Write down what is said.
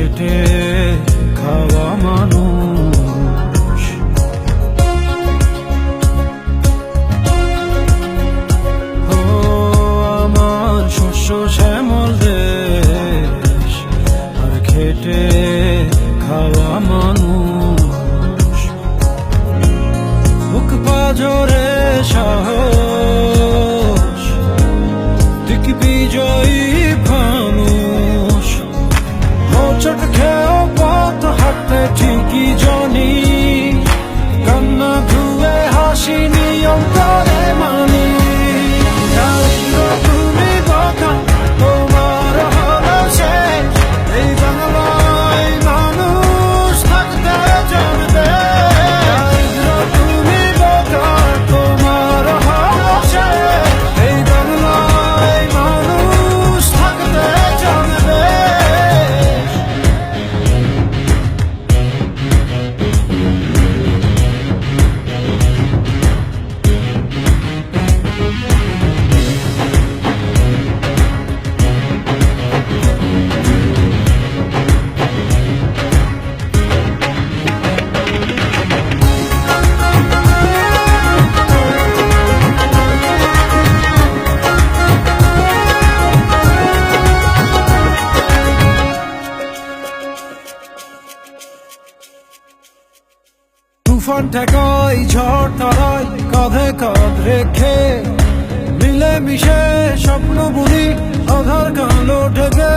খেটে খাওয়া মানুষ। ও আমার শস্য শ্যামল দেশ, আর খেটে খাওয়া মানুষ। বুক পাজরে সাহস, দিক বিজয়ী মানুষ। হোঁচট খেয়েও পথ হাঁটতে ঠিকই জানি, কান্না ধুয়ে হাসি নিয়ম করে মানি। তুমি কথা তোমার হলো শেষ, এই বাংলায় মানুষ থাকতে জানবে। তুমি কথা তোমার হলো শেষ, এই বাংলায় মানুষ থাকতে জানবে। তুফান ঠেকাই ঝড় তারাই কাঁধে কাঁধ রেখে, মিলে মিশে স্বপ্ন বুনি আধার কালো ঢেকে।